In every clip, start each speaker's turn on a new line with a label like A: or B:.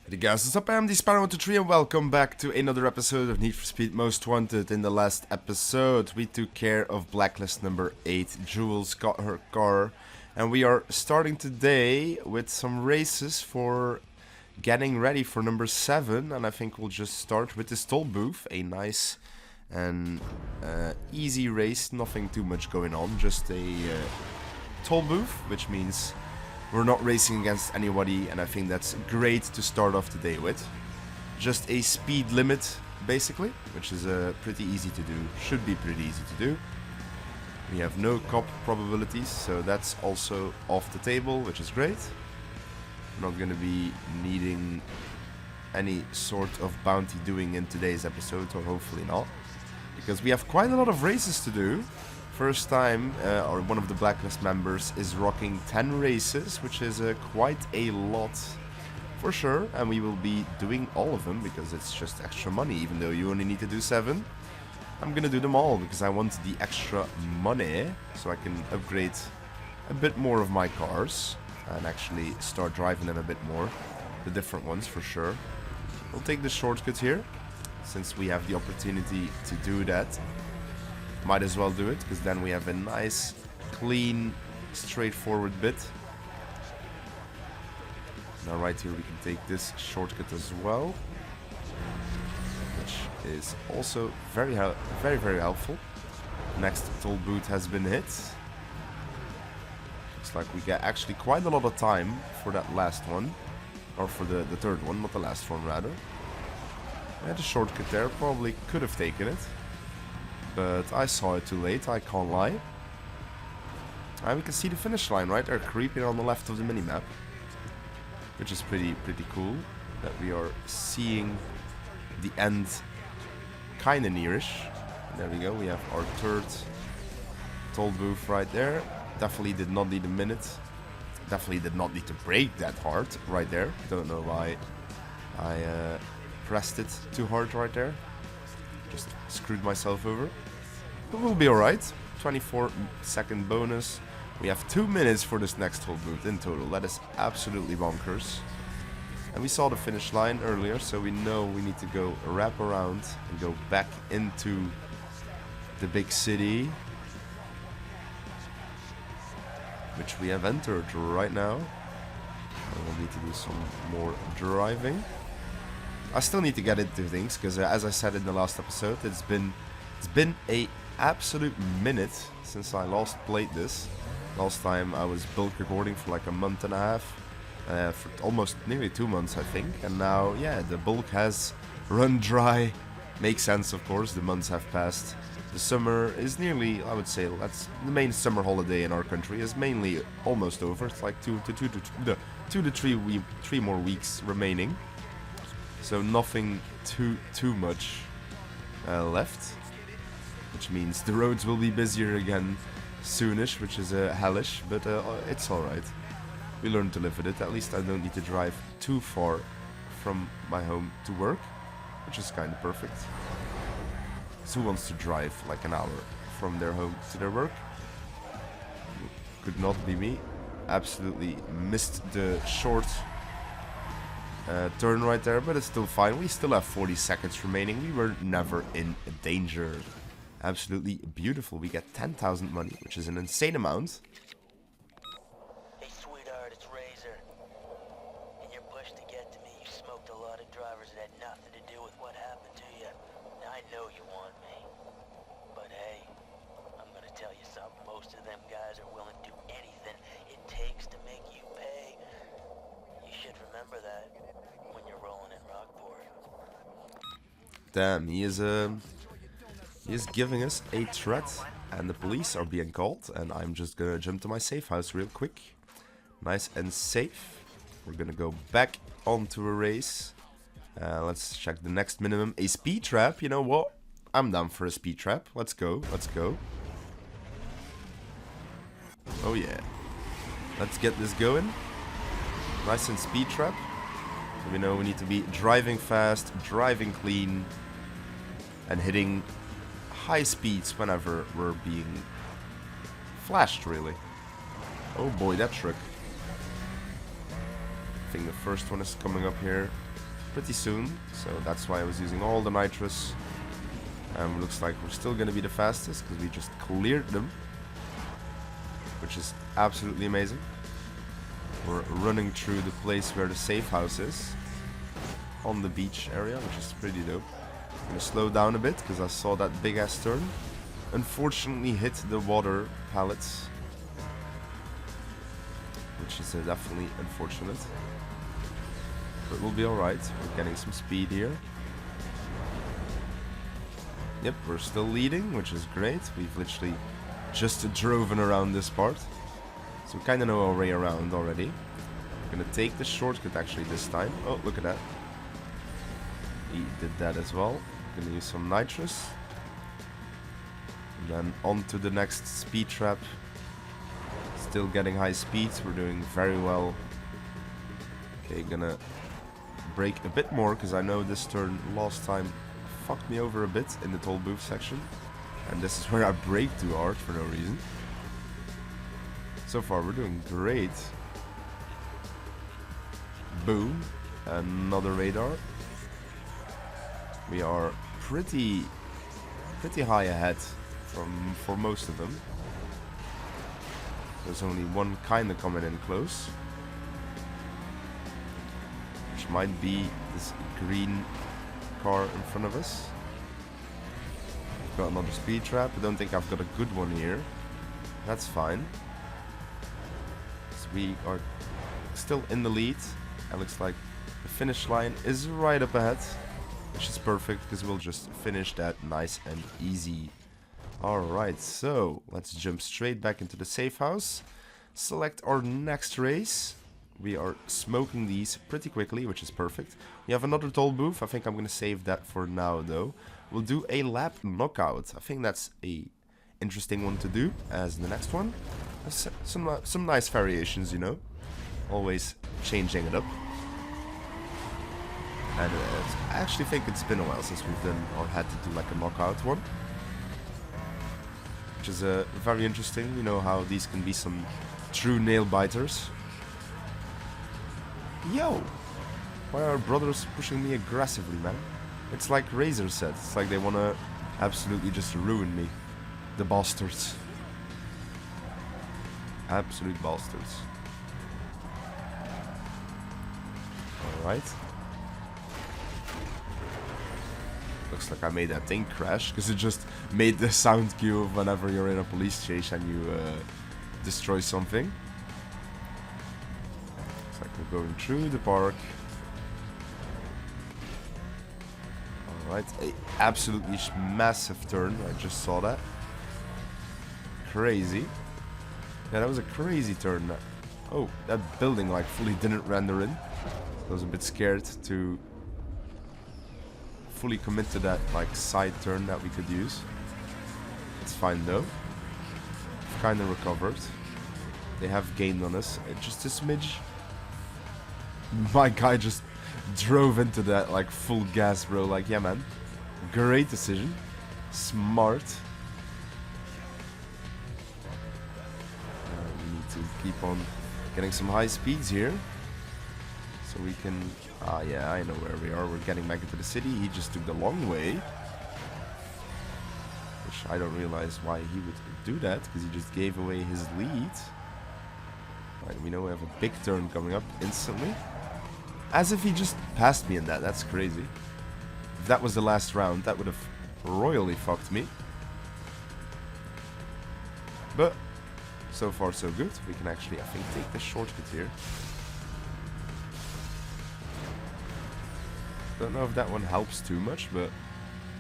A: Hey guys, what's up? I'm the Sparrow123 and welcome back to another episode of Need for Speed Most Wanted. In the last episode, we took care of Blacklist number 8. Jules got her car, and we are starting today with some races for getting ready for number 7. And I think we'll just start with this toll booth, a nice and easy race, nothing too much going on, just a toll booth, which means we're not racing against anybody, and I think that's great to start off the day with. Just a speed limit, basically, which is pretty easy to do. Should be pretty easy to do. We have no cop probabilities, so that's also off the table, which is great. We're not going to be needing any sort of bounty doing in today's episode, or hopefully not. Because we have quite a lot of races to do. First time, or one of the Blacklist members is rocking 10 races, which is quite a lot for sure, and we will be doing all of them because it's just extra money, even though you only need to do 7. I'm gonna do them all because I want the extra money so I can upgrade a bit more of my cars and actually start driving them a bit more, the different ones for sure. We'll take the shortcut here since we have the opportunity to do that. Might as well do it, because then we have a nice, clean, straightforward bit. Now right here we can take this shortcut as well, which is also very helpful. Next toll booth has been hit. Looks like we get actually quite a lot of time for that last one, or for the third one, not the last one rather. We had a shortcut there, probably could have taken it. But I saw it too late, I can't lie. And we can see the finish line right there, creeping on the left of the minimap. Which is pretty cool, that we are seeing the end kinda nearish. There we go, we have our third toll booth right there. Definitely did not need a minute. Definitely did not need to brake that hard right there. Don't know why I pressed it too hard right there. Just screwed myself over. But we'll be alright. 24-second bonus. We have 2 minutes for this next toll booth in total. That is absolutely bonkers. And we saw the finish line earlier, so we know we need to go wrap around and go back into the big city, which we have entered right now. And we'll need to do some more driving. I still need to get into things because, as I said in the last episode, it's been a absolute minute since I last played this. Last time I was bulk recording for like a month and a half, for almost nearly 2 months I think, and now yeah, the bulk has run dry. Makes sense, of course. The months have passed. The summer is nearly, I would say, that's the main summer holiday in our country is mainly almost over. It's like 2 to 3 more weeks remaining. So nothing too much left, which means the roads will be busier again soonish, which is hellish, but it's alright. We learn to live with it. At least I don't need to drive too far from my home to work, which is kind of perfect. So who wants to drive like an hour from their home to their work? Could not be me. Absolutely missed the short turn right there, but it's still fine. We still have 40 seconds remaining. We were never in danger. Absolutely beautiful. We get 10,000 money, which is an insane amount.
B: Hey sweetheart, it's Razor. In your push to get to me, you smoked a lot of drivers that had nothing to do with what happened to you. Now I know you want me. But hey, I'm gonna tell you something. Most of them guys are willing to do anything it takes to make you pay. You should remember that when you're rolling in Rockport.
A: Damn, he is giving us a threat, and the police are being called, and I'm just gonna jump to my safe house real quick. Nice and safe. We're gonna go back onto a race. Let's check the next minimum. A speed trap, you know what? I'm down for a speed trap. Let's go, let's go. Oh yeah. Let's get this going. Nice and speed trap. So we know we need to be driving fast, driving clean, and hitting high speeds whenever we're being flashed, really. Oh boy, that truck. I think the first one is coming up here pretty soon, so that's why I was using all the nitrous. Looks like we're still gonna be the fastest because we just cleared them, which is absolutely amazing. We're running through the place where the safe house is, on the beach area, which is pretty dope. I'm gonna slow down a bit because I saw that big ass turn. Unfortunately hit the water pallets, which is definitely unfortunate. But we'll be alright. We're getting some speed here. Yep, we're still leading, which is great. We've literally just driven around this part, so we kind of know our way around already. We're gonna take the shortcut actually this time. Oh, look at that. He did that as well. Gonna use some nitrous. And then on to the next speed trap. Still getting high speeds. We're doing very well. Okay, gonna brake a bit more because I know this turn last time fucked me over a bit in the toll booth section. And this is where I brake too hard for no reason. So far we're doing great. Boom. Another radar. We are pretty high ahead for most of them. There's only one kinda coming in close, which might be this green car in front of us. Got another speed trap. I don't think I've got a good one here. That's fine. So we are still in the lead. It looks like the finish line is right up ahead, which is perfect because we'll just finish that nice and easy. Alright, so let's jump straight back into the safe house. Select our next race. We are smoking these pretty quickly, which is perfect. We have another toll booth. I think I'm going to save that for now, though. We'll do a lap knockout. I think that's a interesting one to do as the next one. Some nice variations, you know. Always changing it up. And I actually think it's been a while since we've done or had to do like a knockout one. Which is very interesting. You know how these can be some true nail biters. Yo! Why are brothers pushing me aggressively, man? It's like Razor said. It's like they want to absolutely just ruin me. The bastards. Absolute bastards. Alright. Looks like I made that thing crash because it just made the sound cue of whenever you're in a police chase and you destroy something. Looks like we're going through the park. Alright, a absolutely massive turn. I just saw that. Crazy. Yeah, that was a crazy turn. Oh, that building like fully didn't render in. I was a bit scared to fully commit to that like side turn that we could use. It's fine though. Kind of recovered. They have gained on us just a smidge. My guy just drove into that like full gas, bro. Like, yeah, man. Great decision. Smart. We need to keep on getting some high speeds here. So we can... Ah, yeah, I know where we are. We're getting back into the city. He just took the long way. Which I don't realize why he would do that, because he just gave away his lead. Right, we know we have a big turn coming up instantly. As if he just passed me in that. That's crazy. If that was the last round, that would have royally fucked me. But so far so good. We can actually, I think, take the shortcut here. Don't know if that one helps too much, but it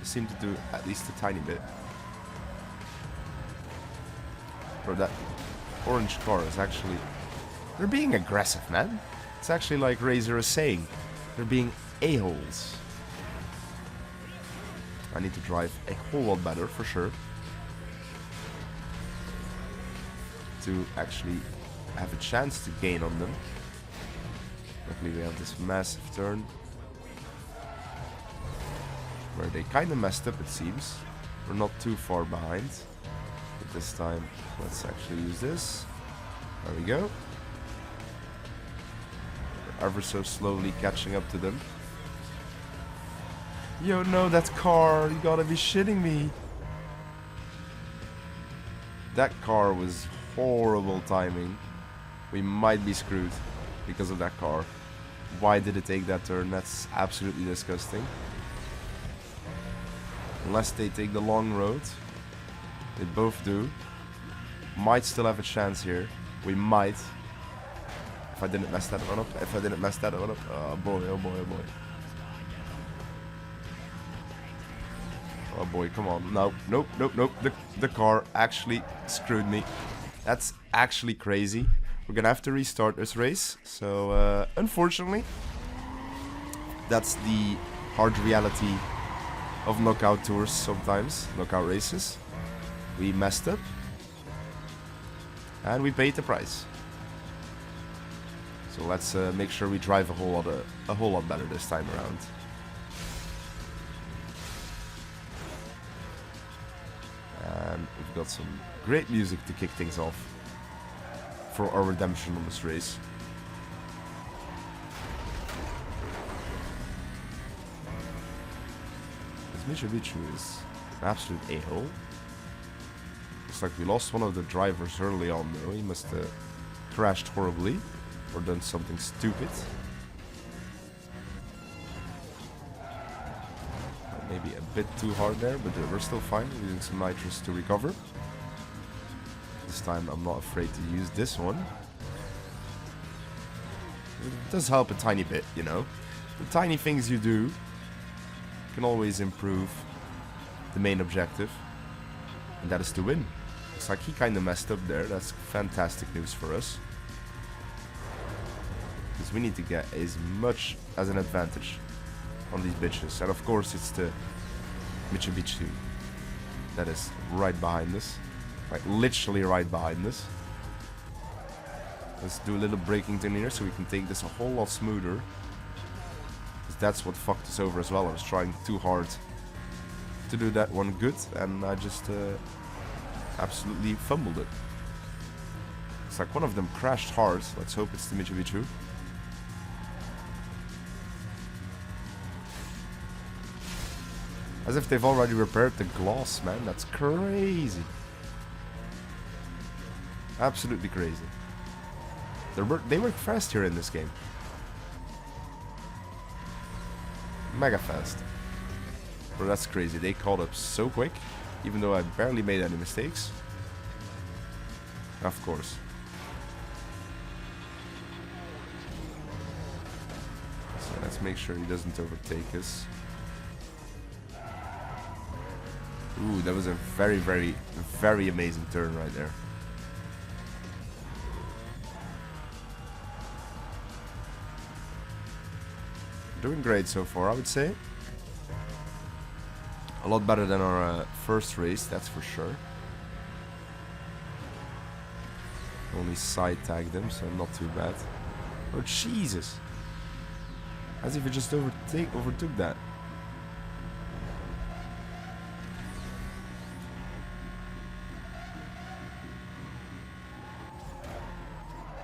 A: seemed to do at least a tiny bit. Bro, that orange car is actually... They're being aggressive, man. It's actually like Razor is saying. They're being a-holes. I need to drive a whole lot better, for sure. To actually have a chance to gain on them. Luckily we have this massive turn. Where they kind of messed up, it seems. We're not too far behind. But this time, let's actually use this. There we go. ever so slowly catching up to them. Yo, no, that car. You gotta be shitting me. That car was horrible timing. We might be screwed because of that car. Why did it take that turn? That's absolutely disgusting. Unless they take the long road. They both do. Might still have a chance here. We might. If I didn't mess that one up. If I didn't mess that one up. Oh boy, oh boy, oh boy. Oh boy, come on. No, nope, nope, nope. The car actually screwed me. That's actually crazy. We're gonna have to restart this race. So, unfortunately, that's the hard reality of knockout tours sometimes. Knockout races. We messed up. And we paid the price. So let's make sure we drive a whole lot better this time around. And we've got some great music to kick things off for our redemption on this race. This Mitsubishi is an absolute a-hole. Looks like we lost one of the drivers early on though. He must have crashed horribly or done something stupid. Maybe a bit too hard there, but we're still fine. We're using some nitrous to recover. This time I'm not afraid to use this one. It does help a tiny bit, you know. The tiny things you do can always improve the main objective. And that is to win. Looks like he kind of messed up there. That's fantastic news for us. Because we need to get as much as an advantage on these bitches. And of course it's the Mitsubishi that is right behind us. Like literally right behind us. Let's do a little braking turn here so we can take this a whole lot smoother. Because that's what fucked us over as well. I was trying too hard to do that one good and I just absolutely fumbled it. It's like one of them crashed hard. Let's hope it's the Mitsubishi. As if they've already repaired the glass, man. That's crazy. Absolutely crazy. They work fast here in this game. Mega fast. Bro, that's crazy. They caught up so quick. Even though I barely made any mistakes. Of course. So let's make sure he doesn't overtake us. Ooh, that was a very, very, very amazing turn right there. Doing great so far, I would say. A lot better than our first race, that's for sure. Only side tagged them, so not too bad. Oh, Jesus. As if we just overtook that.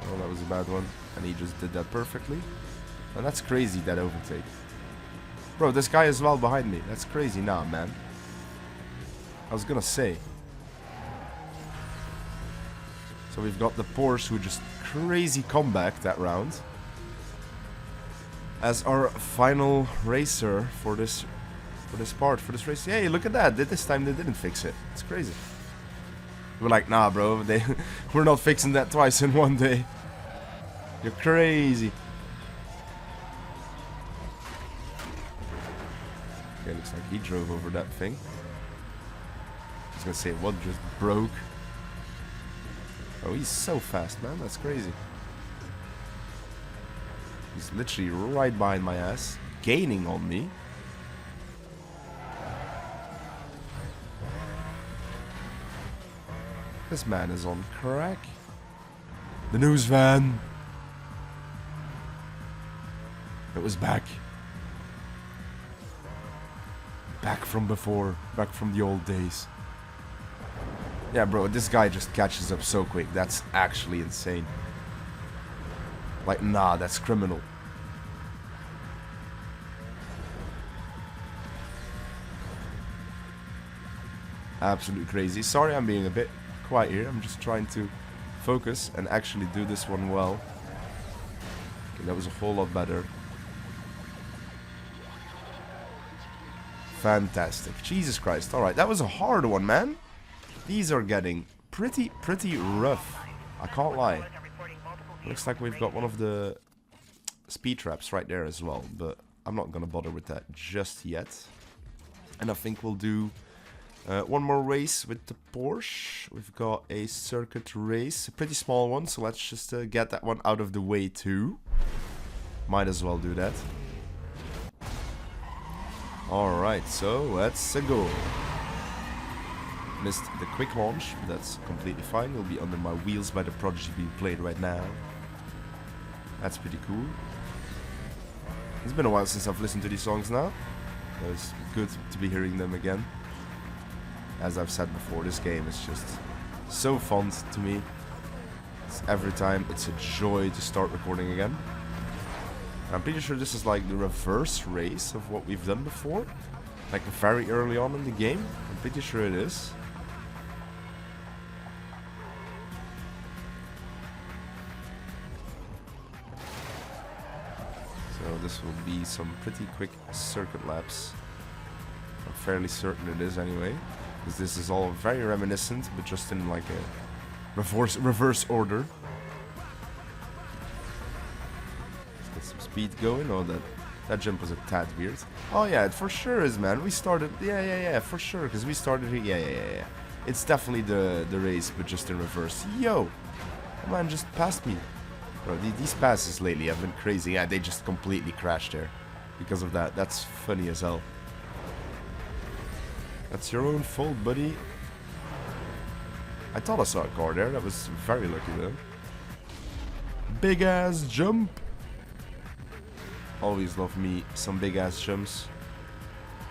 A: Oh, that was a bad one. And he just did that perfectly. And that's crazy, that overtake. Bro, this guy is well behind me. That's crazy. Nah, man. I was gonna say. So we've got the Porsche who just crazy comeback that round. As our final racer for this race. Hey, look at that. This time they didn't fix it. It's crazy. We're like, nah, bro. We're not fixing that twice in one day. You're crazy. Okay, looks like he drove over that thing. I was gonna say, what just broke? Oh, he's so fast, man. That's crazy. He's literally right behind my ass, gaining on me. This man is on crack. The news van. It was back. Back from before. Back from the old days. Yeah, bro, this guy just catches up so quick. That's actually insane. Like, nah, that's criminal. Absolutely crazy. Sorry I'm being a bit quiet here. I'm just trying to focus and actually do this one well. Okay, that was a whole lot better. Fantastic. Jesus Christ. Alright, that was a hard one, man. These are getting pretty rough. I can't lie. Looks like we've got one of the speed traps right there as well, but I'm not gonna bother with that just yet. And I think we'll do one more race with the Porsche. We've got a circuit race, a pretty small one, so let's just get that one out of the way too. Might as well do that. Alright, so let's go. Missed the quick launch, but that's completely fine. We'll be under my wheels by the Prodigy being played right now. That's pretty cool. It's been a while since I've listened to these songs now. So it's good to be hearing them again. As I've said before, this game is just so fun to me. Every time it's a joy to start recording again. I'm pretty sure this is like the reverse race of what we've done before. Like very early on in the game. I'm pretty sure it is. So this will be some pretty quick circuit laps. I'm fairly certain it is anyway. Because this is all very reminiscent, but just in like a reverse order. Some speed going. Oh, that jump was a tad weird. Oh yeah, it for sure is, man. We started, yeah, for sure, because we started here, yeah. It's definitely the race, but just in reverse. Yo, that man just passed me. Bro, these passes lately have been crazy. Yeah, they just completely crashed there because of that. That's funny as hell. That's your own fault, buddy. I thought I saw a car there. That was very lucky though. Big ass jump. Always love me some big ass jumps.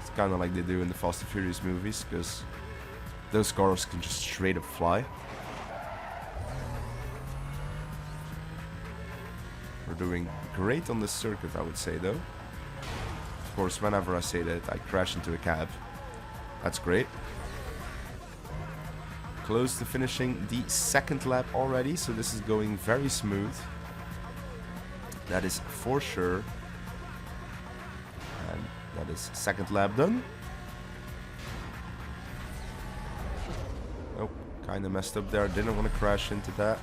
A: It's kind of like they do in the Fast and Furious movies, because those cars can just straight up fly. We're doing great on this circuit, I would say, though. Of course, whenever I say that, I crash into a cab. That's great. Close to finishing the second lap already, so this is going very smooth. That is for sure. And that is second lap done. Oh, kind of messed up there. Didn't want to crash into that.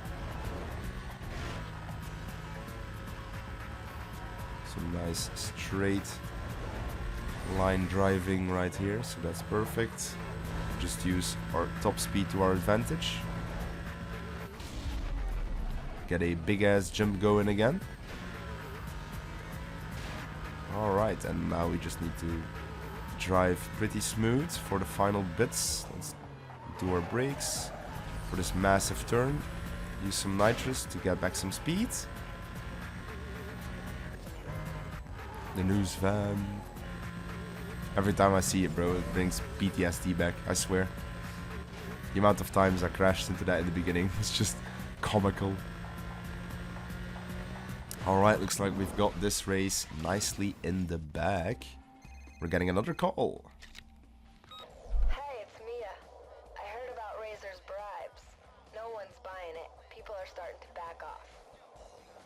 A: Some nice straight line driving right here, so that's perfect. Just use our top speed to our advantage. Get a big ass jump going again. Alright, and now we just need to drive pretty smooth for the final bits. Let's do our brakes for this massive turn. Use some nitrous to get back some speed. The news van. Every time I see it, bro, it brings PTSD back, I swear. The amount of times I crashed into that in the beginning was just comical. Alright, looks like we've got this race nicely in the bag. We're getting another call.
C: Hey, it's Mia. I heard about Razor's bribes. No one's buying it. People are starting to back off.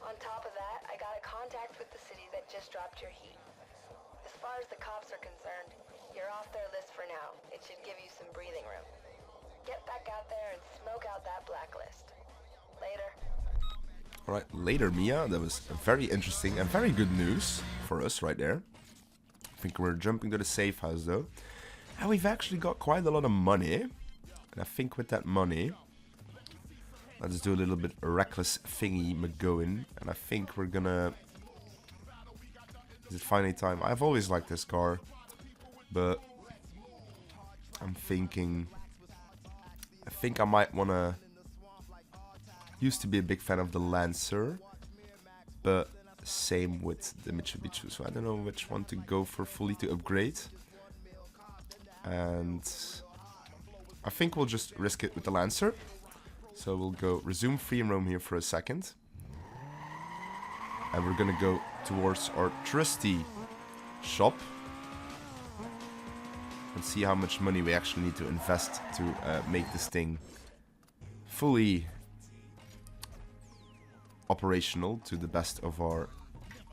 C: On top of that, I got a contact with the city that just dropped your heat. As far as the cops are concerned, you're off their list for now. It should give you some breathing room. Get back out there and smoke out that blacklist. Later.
A: Alright, later, Mia. That was very interesting and very good news for us right there. I think we're jumping to the safe house though. And we've actually got quite a lot of money. And I think with that money, let's do a little bit reckless thingy McGowan. And I think we're gonna... Is it finally time? I've always liked this car. But I'm thinking... I think I might wanna... Used to be a big fan of the Lancer. But same with the Mitsubishi. So I don't know which one to go for fully to upgrade. And... I think we'll just risk it with the Lancer. So we'll go resume free roam here for a second. And we're gonna go towards our trusty shop. Let's see how much money we actually need to invest to make this thing fully operational to the best of our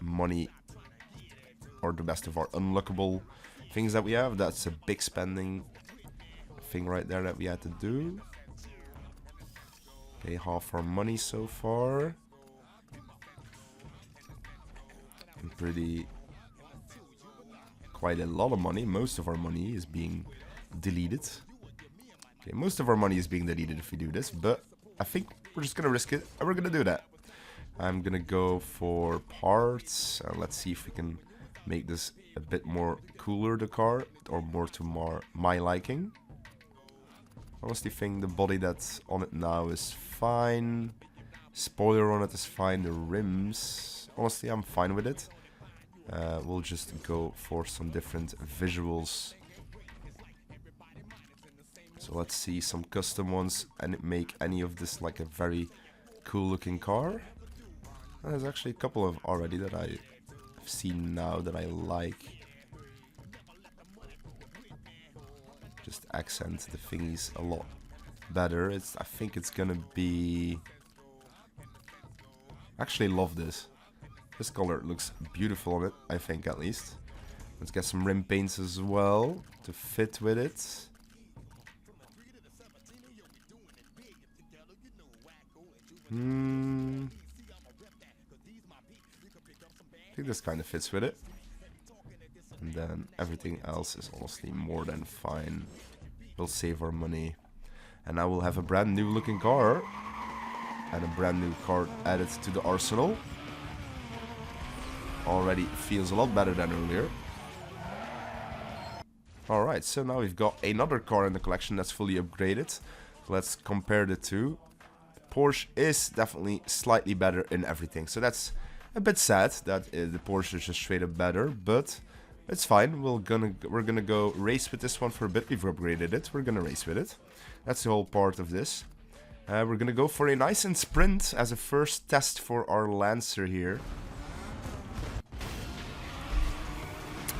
A: money, or the best of our unlockable things that we have. That's a big spending thing right there that we had to do. Okay, half our money so far. And quite a lot of money. Most of our money is being deleted. Okay, most of our money is being deleted if we do this, but I think we're just gonna risk it, and we're gonna do that. I'm gonna go for parts, and let's see if we can make this a bit more cooler, the car, or more to my liking. I honestly think the body that's on it now is fine. Spoiler on it is fine. The rims, honestly, I'm fine with it. We'll just go for some different visuals. So let's see some custom ones and make any of this like a very cool looking car. There's actually a couple of already that I've seen now that I like. Just accent the thingies a lot better. I think it's gonna be... Actually love this. This color looks beautiful on it, I think at least. Let's get some rim paints as well to fit with it. I think this kind of fits with it. And then everything else is honestly more than fine. We'll save our money. And now we'll have a brand new looking car. And a brand new car added to the arsenal. Already feels a lot better than earlier. Alright, so now we've got another car in the collection that's fully upgraded. Let's compare the two. Porsche is definitely slightly better in everything. So that's a bit sad that the Porsche is just straight up better, but it's fine. We're gonna go race with this one for a bit. We've upgraded it. We're gonna race with it. That's the whole part of this. We're gonna go for a nice and sprint as a first test for our Lancer here.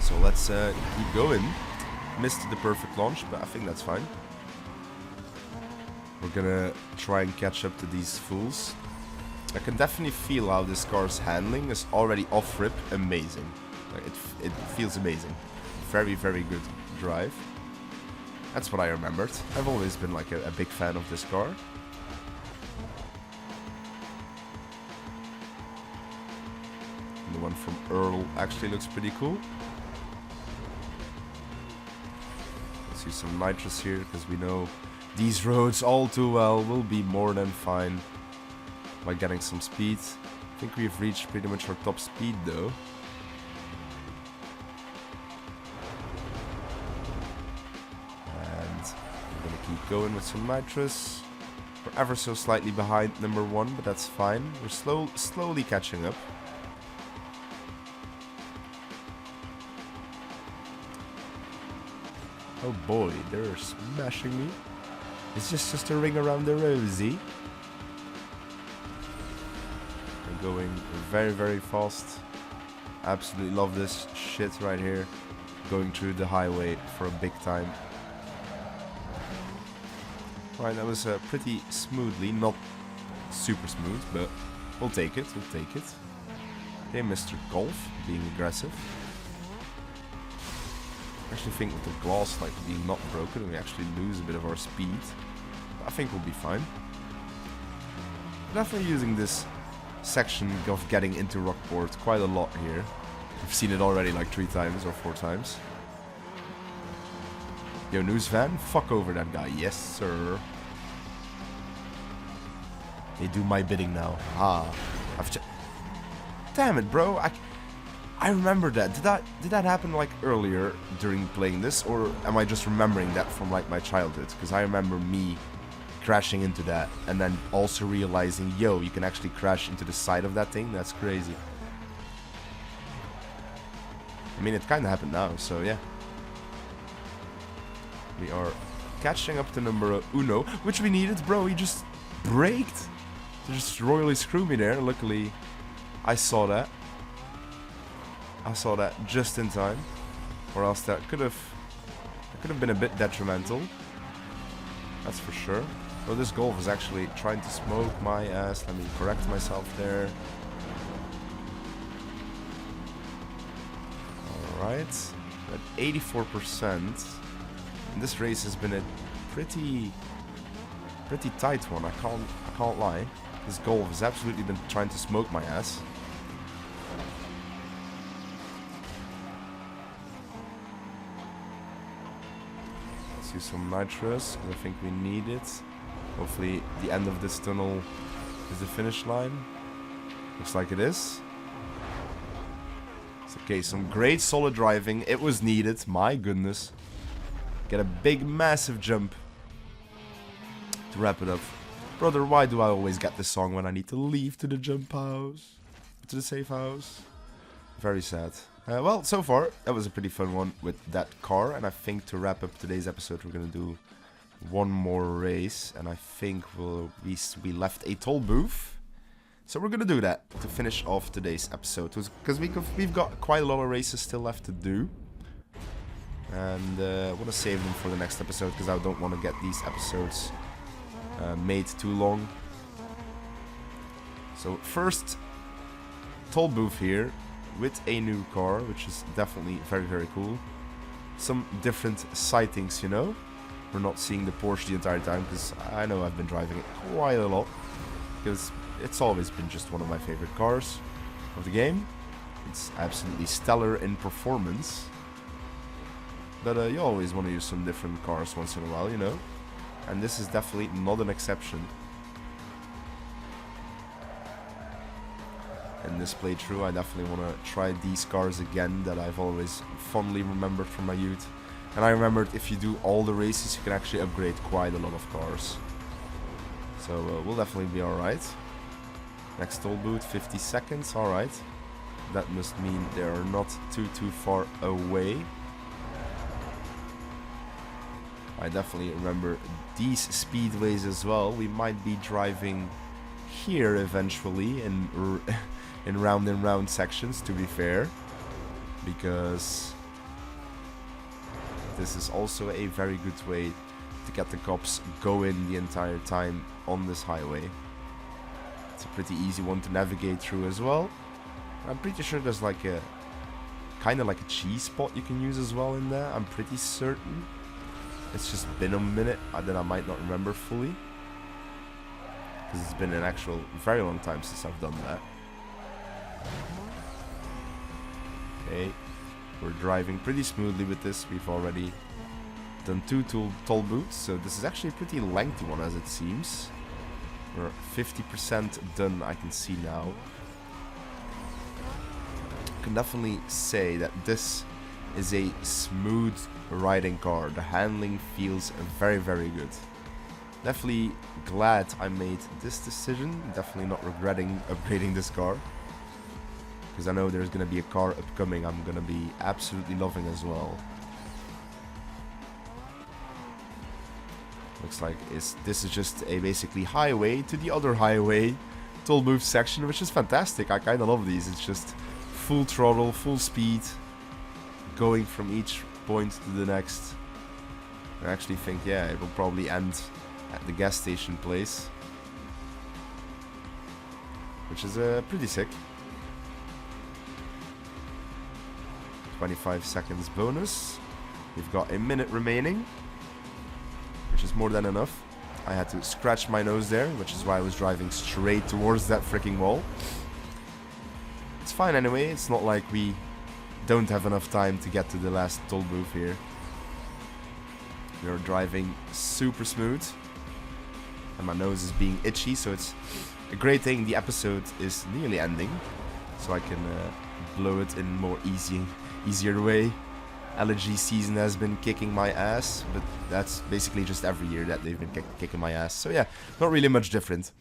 A: So let's keep going. Missed the perfect launch, but I think that's fine. We're gonna try and catch up to these fools. I can definitely feel how this car's handling is already off-rip amazing. Like it feels amazing. Very, very good drive. That's what I remembered. I've always been like a big fan of this car. And the one from Earl actually looks pretty cool. Let's use some nitrous here because we know these roads all too well. Will be more than fine by getting some speed. I think we've reached pretty much our top speed though. And we're gonna keep going with some nitrous. We're ever so slightly behind number one, but that's fine. We're slowly catching up. Oh boy, they're smashing me. Is this just a ring around the rosy? We're going very, very fast. Absolutely love this shit right here. Going through the highway for a big time. Alright, that was pretty smoothly. Not super smooth, but we'll take it. We'll take it. Okay, Mr. Golf being aggressive. I actually think with the glass like being not broken, we actually lose a bit of our speed. I think we'll be fine. Definitely using this section of getting into Rockport quite a lot here. I've seen it already like 3 times or 4 times. Yo, news van, fuck over that guy. Yes, sir. They do my bidding now. Ah, damn it, bro. I remember that. Did that happen like earlier during playing this, or am I just remembering that from like my childhood? Because I remember me crashing into that and then also realizing, yo, you can actually crash into the side of that thing. That's crazy. I mean, it kind of happened now, so yeah. We are catching up to number uno, which we needed, bro. He just braked to just royally screw me there. Luckily, I saw that. I saw that just in time, or else that could have Could have been a bit detrimental. That's for sure. Well, this Golf is actually trying to smoke my ass. Let me correct myself there. Alright. At 84%. And this race has been a pretty tight one. I can't lie. This Golf has absolutely been trying to smoke my ass. Let's use some nitrous, because I think we need it. Hopefully the end of this tunnel is the finish line. Looks like it is. It's okay, some great solid driving. It was needed, my goodness. Get a big massive jump to wrap it up. Brother, why do I always get this song when I need to leave to the jump house? To the safe house? Very sad. Well, so far, that was a pretty fun one with that car. And I think to wrap up today's episode, we're going to do one more race. And I think we left a toll booth. So we're going to do that to finish off today's episode. Because we've got quite a lot of races still left to do. And I want to save them for the next episode because I don't want to get these episodes made too long. So first toll booth here with a new car, which is definitely very, very cool. Some different sightings, you know. We're not seeing the Porsche the entire time because I know I've been driving it quite a lot. Because it's always been just one of my favorite cars of the game. It's absolutely stellar in performance. But you always want to use some different cars once in a while, you know. And this is definitely not an exception. In this playthrough, I definitely want to try these cars again that I've always fondly remembered from my youth. And I remembered if you do all the races, you can actually upgrade quite a lot of cars. So we'll definitely be alright. Next toll booth, 50 seconds, alright. That must mean they are not too far away. I definitely remember these speedways as well. We might be driving here eventually in round and round sections, to be fair, because this is also a very good way to get the cops going the entire time on this highway. It's a pretty easy one to navigate through as well. I'm pretty sure there's like a kind of like a cheese spot you can use as well in there. I'm pretty certain. It's just been a minute that I might not remember fully, because it's been an actual very long time since I've done that. Okay, we're driving pretty smoothly with this. We've already done 2 toll booths, so this is actually a pretty lengthy one as it seems. We're 50% done, I can see now. I can definitely say that this is a smooth riding car. The handling feels very, very good. Definitely glad I made this decision. Definitely not regretting upgrading this car, because I know there's gonna be a car upcoming I'm gonna be absolutely loving as well. Looks like this is just a basically highway to the other highway toll booth section, which is fantastic. I kind of love these. It's just full throttle, full speed, going from each point to the next. I actually think, yeah, it will probably end at the gas station place, which is pretty sick. 25 seconds bonus. We've got a minute remaining, which is more than enough. I had to scratch my nose there, which is why I was driving straight towards that freaking wall. It's fine anyway. It's not like we don't have enough time to get to the last toll booth here. We are driving super smooth, and my nose is being itchy, so it's a great thing the episode is nearly ending, so I can blow it in more easier way. Allergy season has been kicking my ass, but that's basically just every year that they've been kicking my ass, so yeah, not really much different.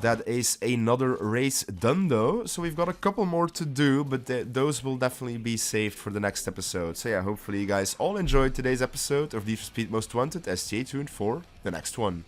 A: That is another race done though, so we've got a couple more to do, but those will definitely be saved for the next episode. So yeah, hopefully you guys all enjoyed today's episode of Need for Speed Most Wanted, and stay tuned for the next one.